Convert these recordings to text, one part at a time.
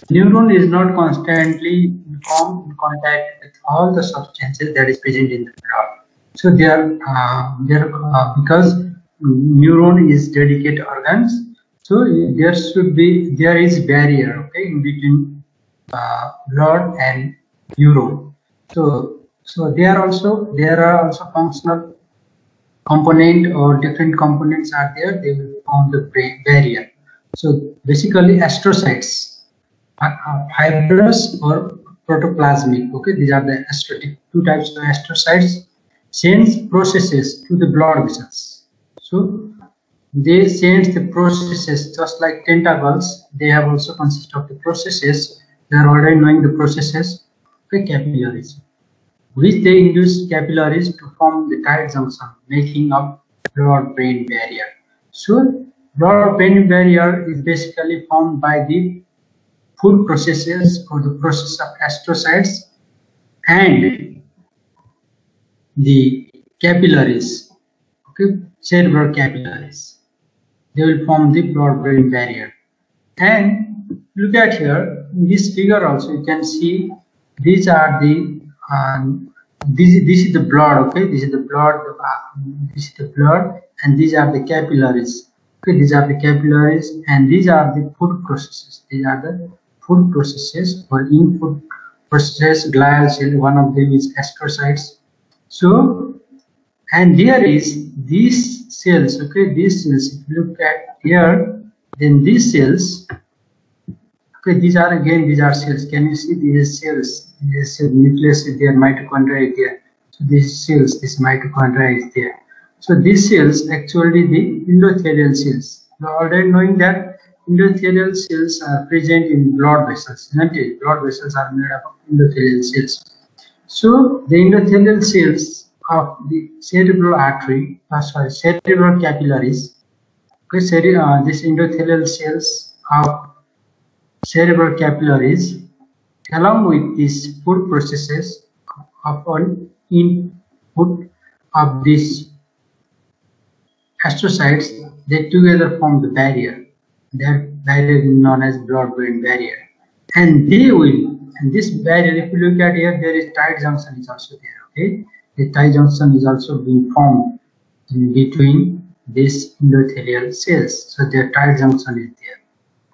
Neuron is not constantly in contact with all the substances that is present in the blood. So because neuron is dedicated organs, so there is barrier, okay, in between blood and neuron. So there are also functional component or different components are there. They will form the barrier. So basically, astrocytes fibrous or protoplasmic. Okay, these are the two types of astrocytes. Sends processes to the blood vessels. So they send the processes just like tentacles. They have also consist of the processes. They are already knowing the processes. Okay, capillaries, which they induce capillaries to form the tight junction, making up blood-brain barrier. So blood-brain barrier is basically formed by the food processes or the process of astrocytes and the capillaries, okay, cerebral capillaries. They will form the blood-brain barrier. And look at here, in this figure also you can see these are the this is the blood, okay, this is the blood and these are the capillaries. Okay, these are the capillaries and these are the food processes. These are the food processes or in food processes, glial cell, one of them is astrocytes. So, and there is these cells, okay, these cells, if you look at here, then these cells, okay, these are cells. Can you see these cells? This nucleus is there, mitochondria is there. So these cells, this mitochondria is there. So these cells actually the endothelial cells. You are already knowing that endothelial cells are present in blood vessels. Blood vessels are made up of endothelial cells. So the endothelial cells of the cerebral artery, cerebral capillaries. Okay, this endothelial cells of cerebral capillaries, along with these food processes of an input of these astrocytes, they together form the barrier. That barrier is known as blood-brain barrier. And this barrier, if you look at here, there is tight junction is also there. Okay, the tight junction is also being formed in between these endothelial cells. So the tight junction is there.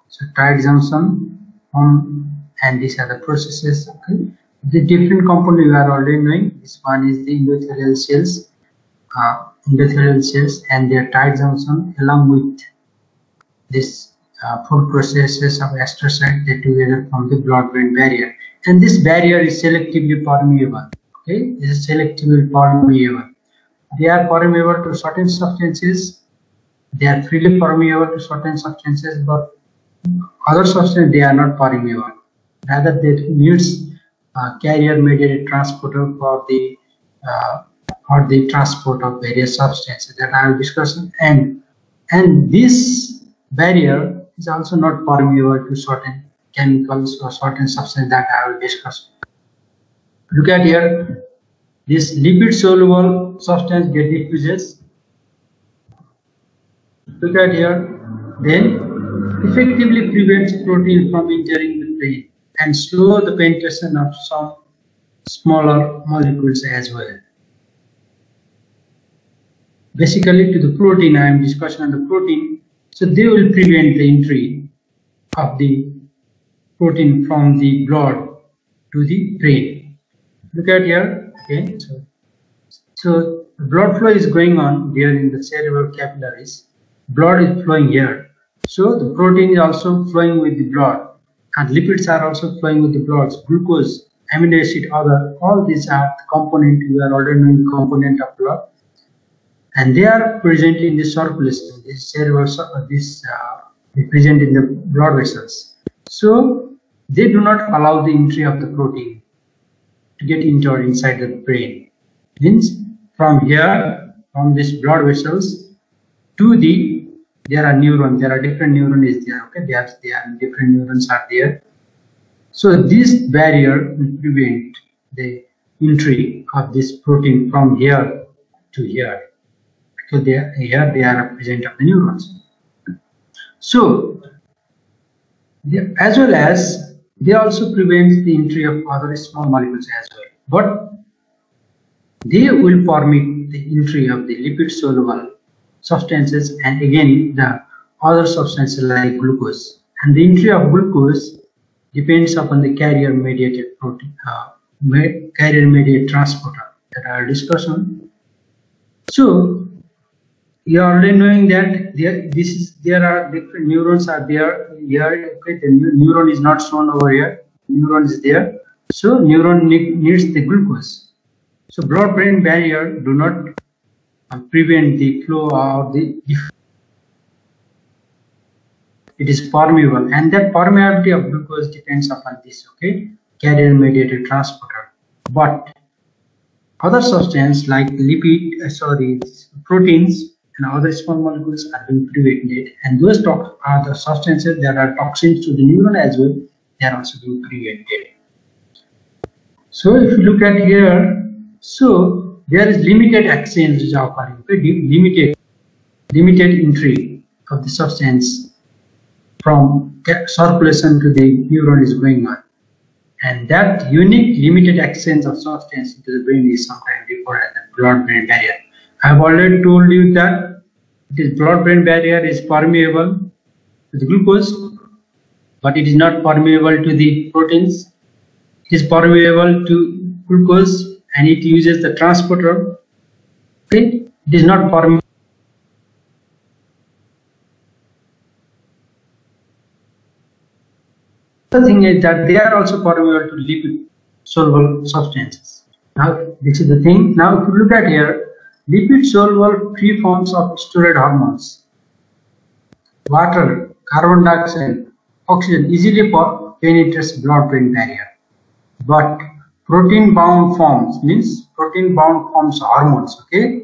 So tight junction and these are the processes. Okay, the different component you are already knowing. This one is the endothelial cells, and their tight junction along with this food processes of astrocyte, they together form the blood-brain barrier. And this barrier is selectively permeable. Okay, this is selectively permeable. They are permeable to certain substances. They are freely permeable to certain substances, but other substances they are not permeable. Rather, they needs carrier-mediated transporter for the transport of various substances that I will discuss. And this barrier is also not permeable to certain chemicals or certain substances that I will discuss. Look at here, this lipid-soluble substance get diffuses. Look at here, then effectively prevents protein from entering the brain and slow the penetration of some smaller molecules as well. Basically, to the protein, I am discussing on the protein. So they will prevent the entry of the protein from the blood to the brain. Look at here. Okay, so the blood flow is going on there in the cerebral capillaries. Blood is flowing here. So the protein is also flowing with the blood, and lipids are also flowing with the blood. Glucose, amino acid, all these are the component. You are already knowing the component of blood, and they are present in the circulation. This cerebral, present in the blood vessels. So they do not allow the entry of the protein to get entered inside the brain. Means from here, from these blood vessels to there are neurons. There are different neurons there. Okay, there are different neurons are there. So this barrier will prevent the entry of this protein from here to here. So here they are represent of the neurons. So as well as they also prevent the entry of other small molecules as well, but they will permit the entry of the lipid soluble substances and again the other substances like glucose. And the entry of glucose depends upon the carrier mediated protein, carrier mediated transporter that I discussed on. So you are already knowing that there are different neurons are there here. Okay, the neuron is not shown over here. Neuron is there. So neuron needs the glucose. So blood-brain barrier do not prevent the flow of the. It is permeable, and that permeability of glucose depends upon this. Okay, carrier-mediated transporter. But other substances like proteins and other small molecules are being prevented, and those are the substances that are toxins to the neuron as well. They are also being prevented. So if you look at here, so there is limited exchange which is occurring. Okay? Limited entry of the substance from circulation to the neuron is going on, and that unique limited exchange of substance into the brain is sometimes referred as the blood-brain barrier. I have already told you that this blood-brain barrier is permeable to the glucose, but it is not permeable to the proteins. It is permeable to glucose and it uses the transporter. Okay? It is not permeable. The thing is that they are also permeable to lipid soluble substances. Now this is the thing. Now if you look at here, lipid soluble free forms of steroid hormones, water, carbon dioxide, oxygen easily penetrates blood-brain barrier. But protein-bound forms means protein-bound forms hormones. Okay.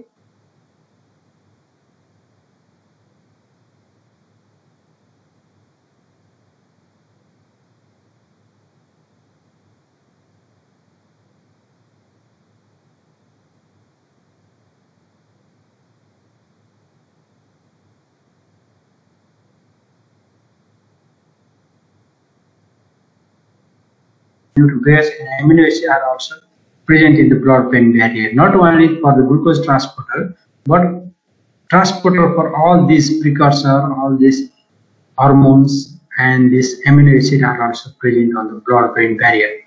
Due to gas and amino acids are also present in the blood-brain barrier, not only for the glucose transporter, but transporter for all these precursors, all these hormones and these amino acids are also present on the blood-brain barrier.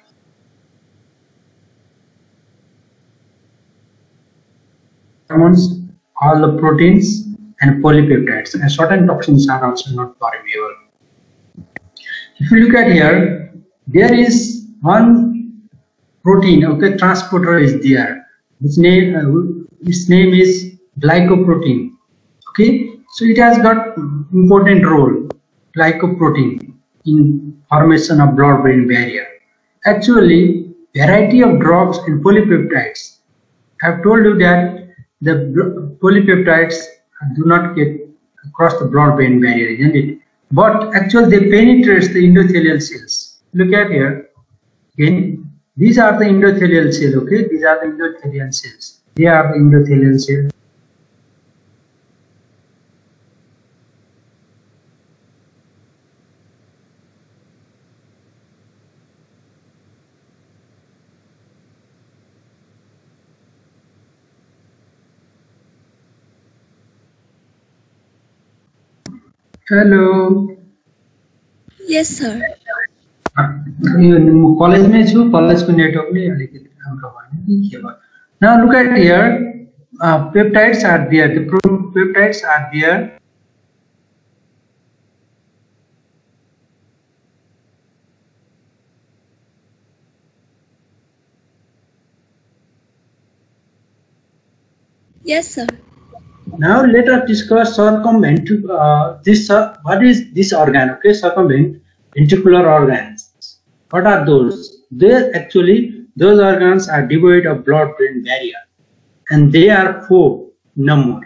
Hormones, all the proteins and polypeptides, and certain toxins are also not permeable. If you look at here, there is one protein, okay, transporter is there. Its name is glycoprotein. Okay, so it has got important role, glycoprotein, in formation of blood-brain barrier. Actually, variety of drugs and polypeptides. I have told you that the polypeptides do not get across the blood-brain barrier, isn't it? But actually, they penetrate the endothelial cells. Look at here. Again, these are the endothelial cells, okay? These are the endothelial cells. They are the endothelial cells. Hello. Yes, sir. College में छु, college को network ले अलिकति राम्रो भएन के भयो. Now look at here, peptides are there. The peptides are there. Yes, sir. Now let us discuss what is this organ? Okay, circumventricular organs. What are those? Those organs are devoid of blood-brain barrier, and they are 4 number.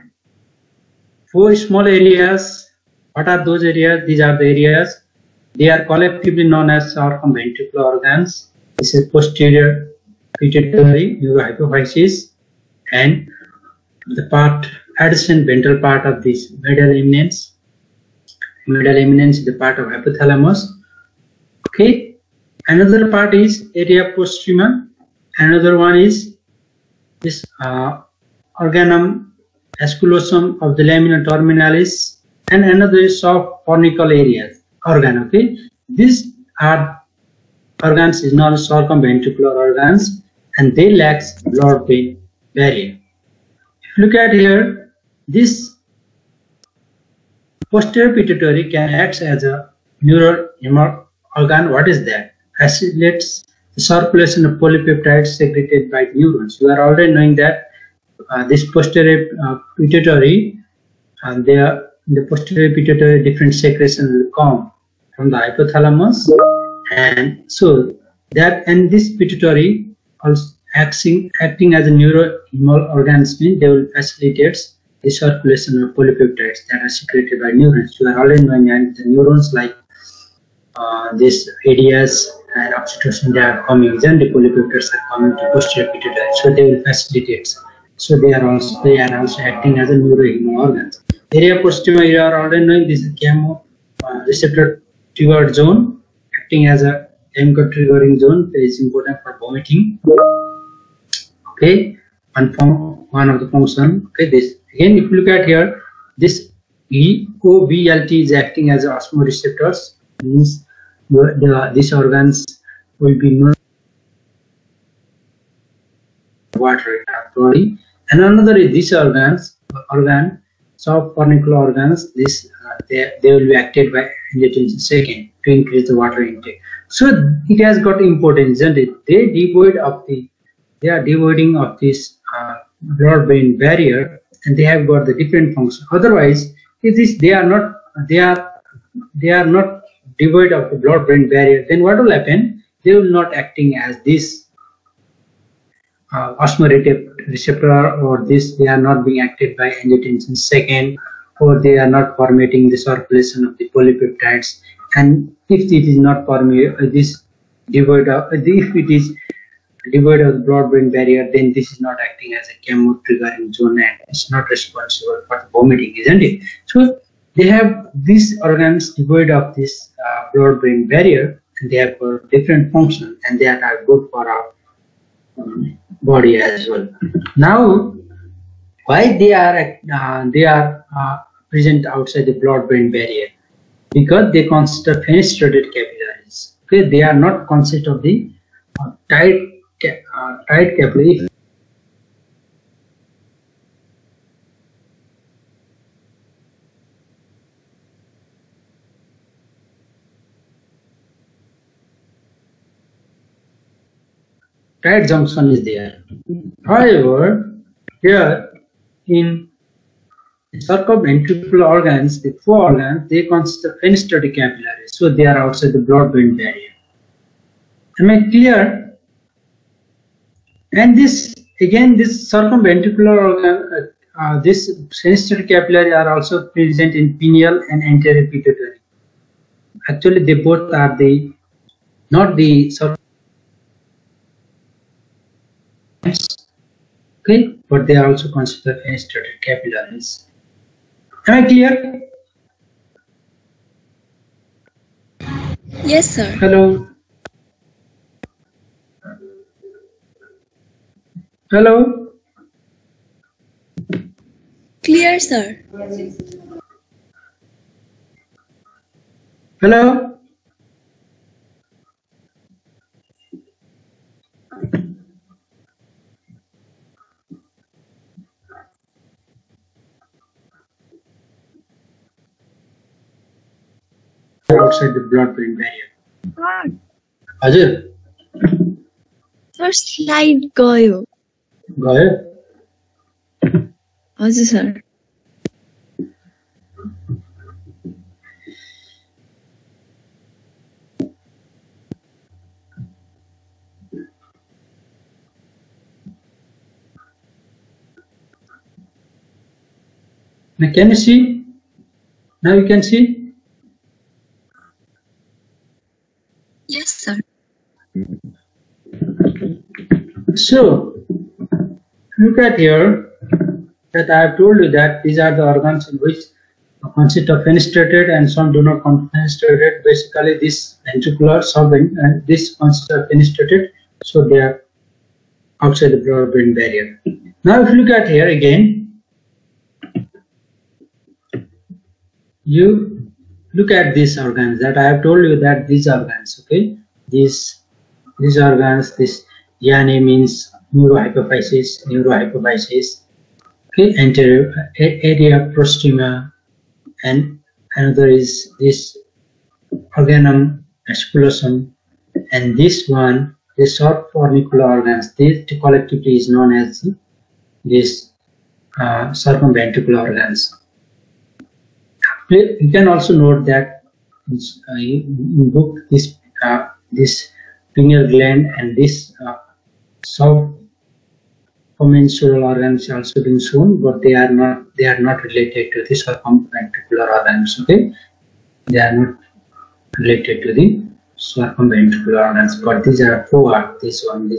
4 small areas. What are those areas? These are the areas. They are collectively known as circumventricular organs. This is posterior pituitary neurohypophysis, and the adjacent ventral part of this medial eminence. Medial eminence is the part of hypothalamus. Okay, Another part is area postrema. Another one is this organum asculosum of the lamina terminalis, and another is soft fornical areas organ. Okay, these are organs is not circumventricular organs, and they lack blood-brain barrier. If you look at here, this posterior pituitary can act as a neurohemorrhagic organ. What is that? Facilitates the circulation of polypeptides secreted by neurons. You are already knowing that this posterior pituitary, the posterior pituitary different secretions will come from the hypothalamus, and so that, and this pituitary also acting as a neurohemorrhagic organs means they will facilitate the circulation of polypeptides that are secreted by neurons. You are already knowing that the neurons like this ADS and oxytocin, they are coming, then the polypeptides are coming to posterior pituitary, so they will facilitate. So they are also acting as a neurohemorrhagic organs. Area postrema, you are already knowing this is chemoreceptor triggered zone, acting as a chemical triggering zone. It is important for vomiting. Okay, one of the function. Okay, this again, if you look at here, this EOBLT is acting as osmoreceptors, means these organs will be water in our body. And another is these soft fornicular organs. This they will be acted by angiotensin second to increase the water intake. So it has got importance, isn't it? They are devoiding of this blood-brain barrier, and they have got the different function. Otherwise, if they are not devoid of the blood-brain barrier, then what will happen? They will not acting as this osmoreceptor, or this, they are not being acted by angiotensin second, or they are not formatting the circulation of the polypeptides. And if it is not devoid of the blood-brain barrier, then this is not acting as a chemo-triggering zone, and it's not responsible for the vomiting, isn't it? So they have these organs devoid of this blood-brain barrier, and they have different functions, and they are good for our body as well. Now, why they are present outside the blood-brain barrier? Because they consist of fenestrated capillaries. Okay, they are not consist of the tight capillary. Tight junction is there. However, here in circumventricular organs, the four organs, they consist of fenestrated capillaries, so they are outside the blood-brain barrier. Am I clear? And this again, this circumventricular organ, this fenestrated capillary are also present in pineal and anterior pituitary. Actually, they both are not the okay, but they are also considered fenestrated capillaries. Am I clear? Yes, sir. Hello. Hello. Clear, sir. Hello. Outside the blood-brain barrier. Ajay. First slide गयो. गयो? हजुर sir. Now can you see? Now you can see? Yes, sir. So, look at here that I have told you that these are the organs in which consist of fenestrated and some do not contain fenestrated. Basically, this ventricular solvent and this consists of fenestrated, so they are outside the blood-brain barrier. Now, if you look at here again, you look at these organs that I have told you that these organs, okay, these organs, this Yana means neurohypophysis, okay, anterior area prostrema, and another is this organum musculosum, and this one, the short fornicular organs, this collectively is known as this circumventricular organs. You can also note that in book this pineal gland and this subcommensural organs also been shown, but they are not related to the circumventricular organs. Okay, they are not related to the circumventricular organs, but these are four. This 1, 2,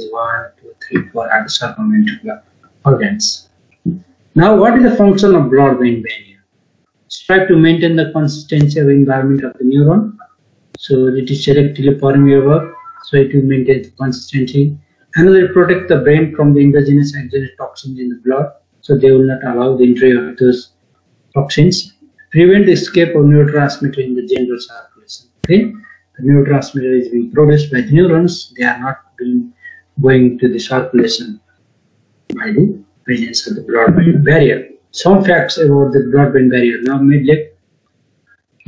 3, 4 are the circumventricular organs. Now, what is the function of blood-brain barrier? Strive to maintain the consistency of environment of the neuron, so it is selectively permeable, so it will maintain the consistency. Another, protect the brain from the endogenous and exogenous toxins in the blood, so they will not allow the entry of those toxins. Prevent the escape of neurotransmitter in the general circulation. Okay, the neurotransmitter is being produced by the neurons; they are not going to the circulation by the presence of the blood-brain barrier. Some facts about the blood-brain barrier. Now, you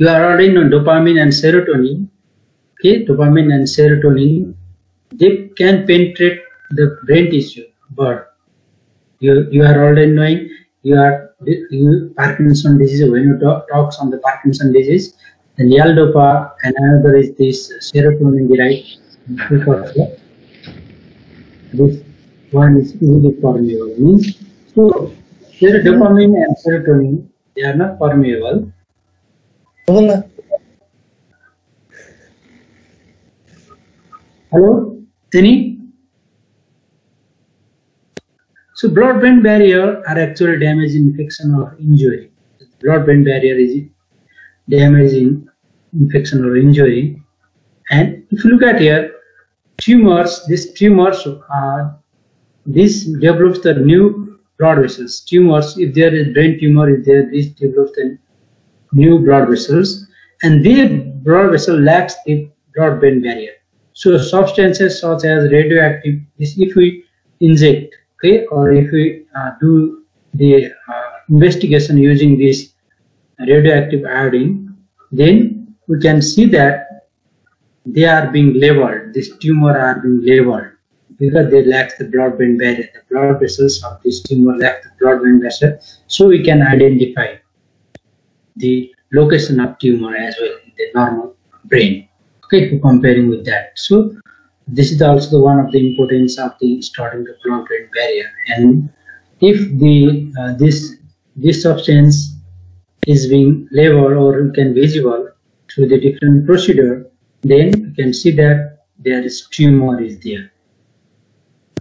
are already know dopamine and serotonin. Okay, dopamine and serotonin, they can penetrate the brain tissue, but you are already knowing Parkinson disease. When you talk on the Parkinson disease, then L-dopa and another is this serotonin derived. This one is easily permeable. Means so. Dopamine and serotonin, they are not permeable. Hello, Tini? So, blood-brain barrier are actually damage, infection, or injury. Blood-brain barrier is damaging, infection, or injury. And if you look at here, tumors, these tumors this develops the new blood vessels. Tumors, if there is brain tumor, this develops the new blood vessels, and the blood vessel lacks the blood-brain barrier. So substances such as radioactive, if we inject, okay, or if we do the investigation using this radioactive iodine, then we can see that they are being labeled. This tumor are being labeled, because they lack the blood-brain barrier. The blood vessels of this tumor lack the blood-brain barrier, so we can identify the location of tumor as well in the normal brain. Okay, comparing with that. So this is also one of the importance of the studying the blood-brain barrier. And if the this substance is being labeled or can visible through the different procedure, then you can see that there is tumor is there.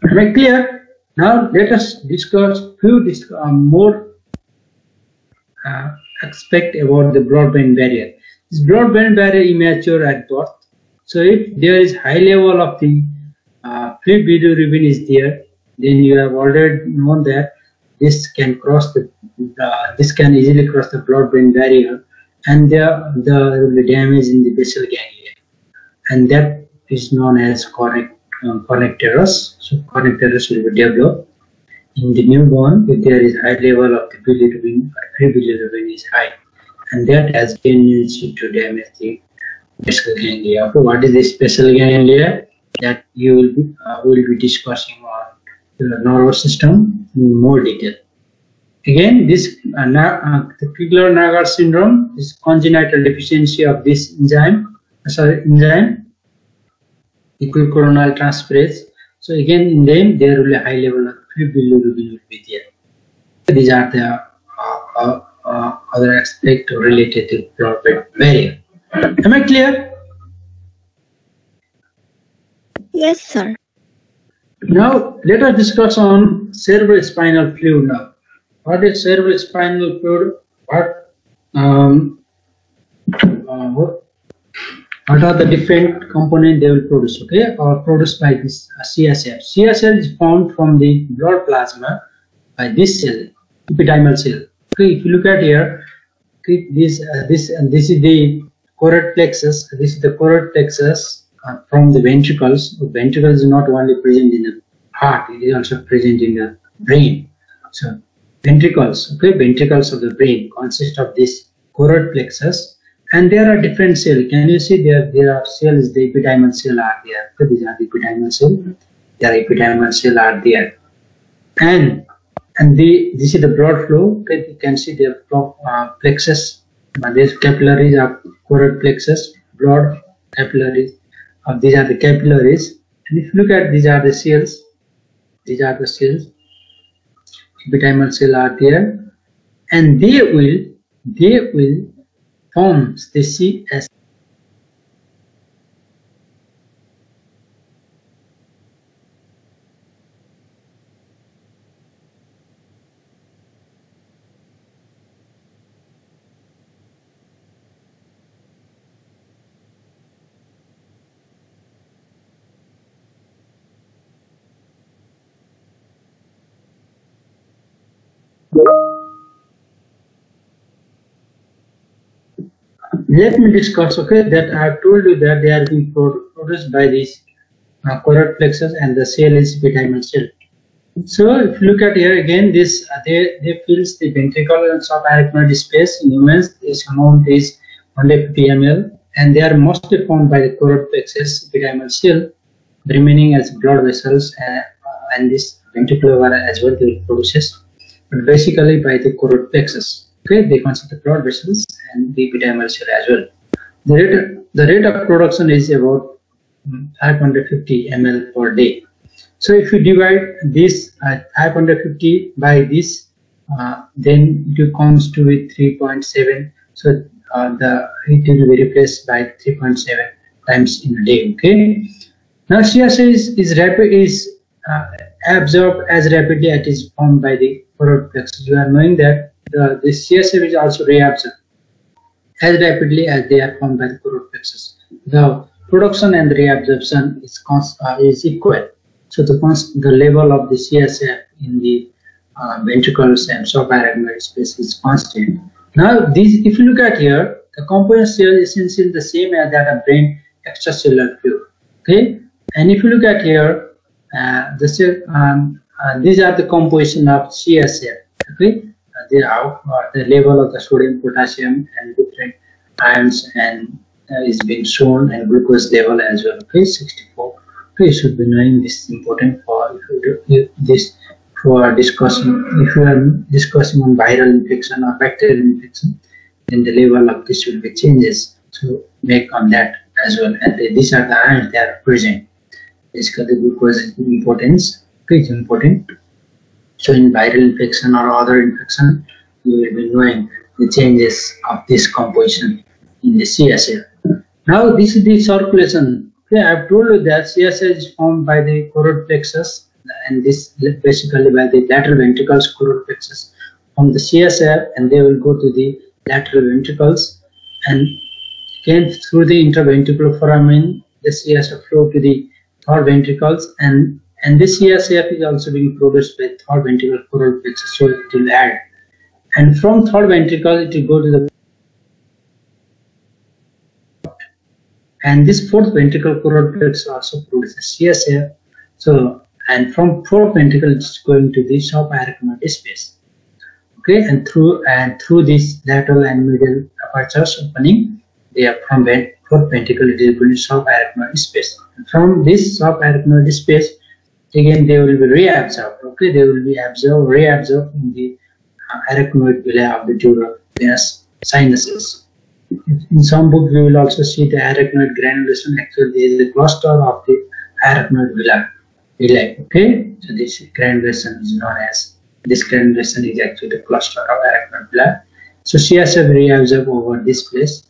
Am I clear? Now let us discuss few more aspect about the blood-brain barrier. This blood-brain barrier immature at birth. So if there is high level of the free bilirubin is there, then you have already known that this can cross this can easily cross the blood-brain barrier, and there will be damage in the basal ganglia, and that is known as connectors. So connectors will be developed in the newborn if there is high level of the bilirubin, or free bilirubin is high, and that has tendency to damage the basal ganglia. Okay, what is the basal ganglia? That you will be discussing on the nervous system in more detail. Again, this the Crigler-Najjar syndrome is congenital deficiency of this enzyme, equicoronal transferase. So again, in them there will be a high level of free bilirubin will be there. These are the other aspects related to blood-brain barrier. Am I clear? Yes, sir. Now let us discuss on cerebrospinal fluid now. What is cerebrospinal fluid? What what are the different components they will produce, okay, or produced by this CSF. CSF is formed from the blood plasma by this cell, epidermal cell. Okay, if you look at here, okay, this is the choroid plexus. This is the choroid plexus from the ventricles. The ventricles is not only present in the heart; it is also present in the brain. So ventricles, okay, ventricles of the brain consist of this choroid plexus, and there are different cells. Can you see there are cells? The epidermal cell are there. Okay, these are the epidermal cell. Their epidermal cell are there, and this is the blood flow. Okay, you can see the plexus. These capillaries are choroid plexus, blood capillaries. These are the capillaries, and if you look at, these are the cells. These are the cells. Epidermal cell are there, and they will form the CSF. Let me discuss, okay, that I have told you that they are being produced by this choroid plexus, and the cell is epidermal cell. So if you look at here again, this they fills the ventricle and subarachnoid space. In humans, this amount is 150 ml, and they are mostly formed by the choroid plexus epidermal cell, remaining as blood vessels, and this ventricular as well they produces, but basically by the choroid plexus. Okay, they consist of blood vessels and the epidermal cell as well. The rate of production is about 550 ml per day. So if you divide this 550 by this, then it comes to 3.7. So it will be replaced by 3.7 times in a day. Okay. Now CSF is absorbed as rapidly as it is formed by the choroid plexus. You are knowing that the CSF is also reabsorbed as rapidly as they are formed by the choroid plexus. The production and the reabsorption is equal. So the level of the CSF in the ventricles and subarachnoid space is constant. Now, if you look at here, the component cell is essentially the same as that of brain extracellular fluid. Okay, and if you look at here, these are the composition of CSF. Okay, the level of the sodium, potassium, and different ions, and is being shown, and glucose level as well. Okay, 64. Okay, you should be knowing this is important for this for discussing. If you are discussing on viral infection or bacterial infection, then the level of this will be changes. So make on that as well. And these are the ions that are present. Basically, glucose is importance. Okay, it's important. So in viral infection or other infection, you will be knowing the changes of this composition in the CSF. Now this is the circulation. Okay, I have told you that CSF is formed by the choroid plexus, and this basically by the lateral ventricles choroid plexus from the CSF, and they will go to the lateral ventricles, and again through the interventricular foramen, the CSF flow to the third ventricles, and this CSF is also being produced by third ventricle choroid plexus, so it will add, and from third ventricle it will go to the, and this fourth ventricle choroid plexus also produces CSF. So, and from fourth ventricle it's going to the subarachnoid space. Okay, and through this lateral and middle apertures opening, they are from fourth ventricle it is going to subarachnoid space. From this subarachnoid space, again they will be reabsorbed. Okay, they will be reabsorbed in the arachnoid villi of the dura venous sinuses. In some books we will also see the arachnoid granulation. Actually, there is a cluster of the arachnoid villi. Okay, so this granulation is known as, this granulation is actually the cluster of arachnoid villi. So CSF reabsorb over this place,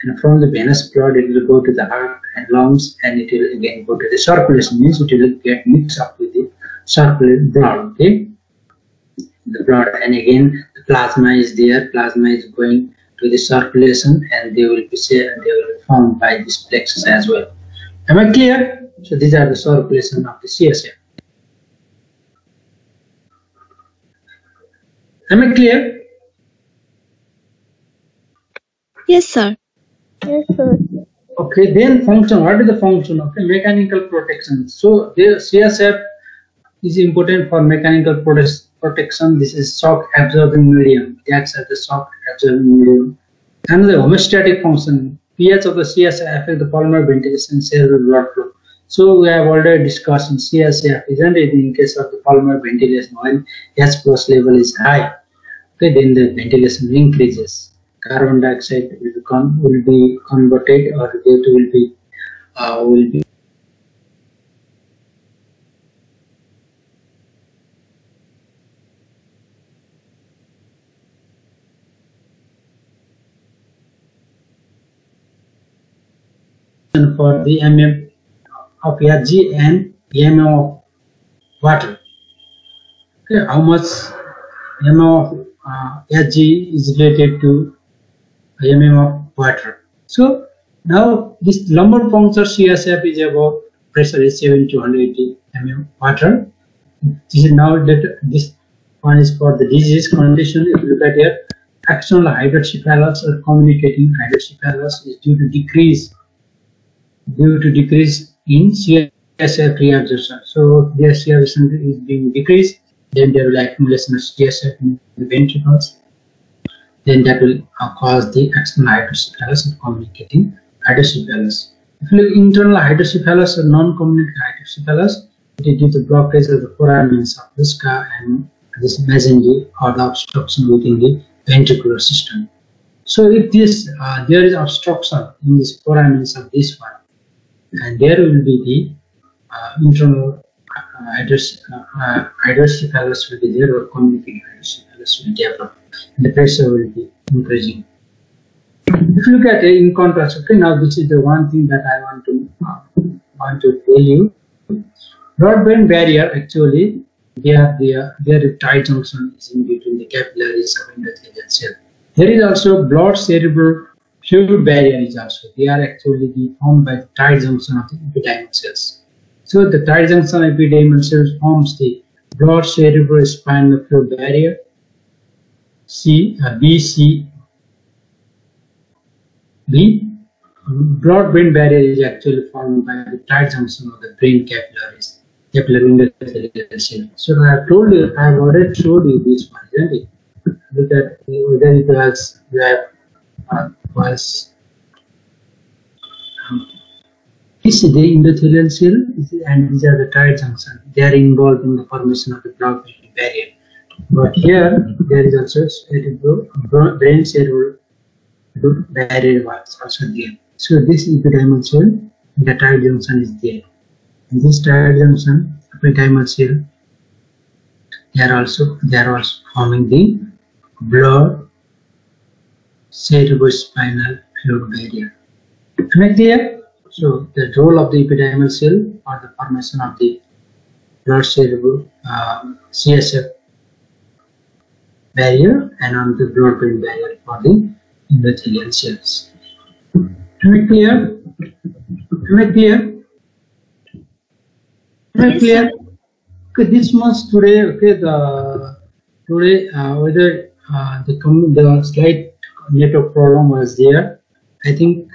and from the venous blood it will go to the heart and lungs, and it will again go to the circulation, means it will get mixed up with the circulating blood. Okay, the blood, and again the plasma is there. Plasma is going to the circulation, and they will be formed by this plexus as well. Am I clear? So these are the circulation of the CSF. Am I clear? Yes, sir. Yes, sir. Okay, then function. What is the function? Okay, mechanical protection. So the CSF is important for mechanical protection. This is shock absorbing medium. It acts as the shock absorbing medium. And the homeostatic function. pH of the CSF affects the pulmonary ventilation, cerebral blood flow. So we have already discussed in CSF, isn't it? In case of the pulmonary ventilation, when H plus level is high, okay, then the ventilation increases. Carbon dioxide will be converted, or it will be for the mm of Hg and mm of water. Okay, how much mm of Hg is related to mm of water. So now this lumbar puncture CSF is about pressure is 70 to 180 mm water. This is now that this one is for the disease condition. If you look at here, external hydrocephalus or communicating hydrocephalus is due to decrease in CSF reabsorption. So their CSF is being decreased, then there will be accumulation of CSF in the ventricles. Then that will cause the external hydrocephalus and communicating hydrocephalus. If you look internal hydrocephalus or non-communicating hydrocephalus, it is due to blockage of the foramens of the ska and this mesentery or the obstruction within the ventricular system. So if this there is obstruction in this foramens of this one, and there will be the internal hydrocephalus will be there, or communicating hydrocephalus will develop, and the pressure will be increasing. If you look at it in contrast, okay, now this is the one thing that I want to tell you. Blood-brain barrier, actually, there is tight junction is in between the capillaries of endothelial cell. There is also blood-cerebral fluid barrier is also. They are actually formed by the tight junction of the epidermal cells. So the tight junction of epidermal cells forms the blood-cerebral spinal fluid barrier. Blood-brain barrier is actually formed by the tight junction of the brain capillaries. Capillary endothelial cell. So I have told you, I have already showed you this one, isn't it? Look at whether it was this is the endothelial cell, and these are the tight junction. They are involved in the formation of the blood-brain barrier. But here there is also brain cerebral barrier was also there. So this epidermal cell, the tight junction is there. In this tight junction, epidermal cell, they are also forming the blood cerebrospinal fluid barrier. Am I clear? So the role of the epidermal cell for the formation of the blood cerebral CSF barrier, and on the blood-brain barrier for the endothelial cells. Am I clear? Am I clear? Am I clear? Okay, this much today. Okay, whether the slight network problem was there. I think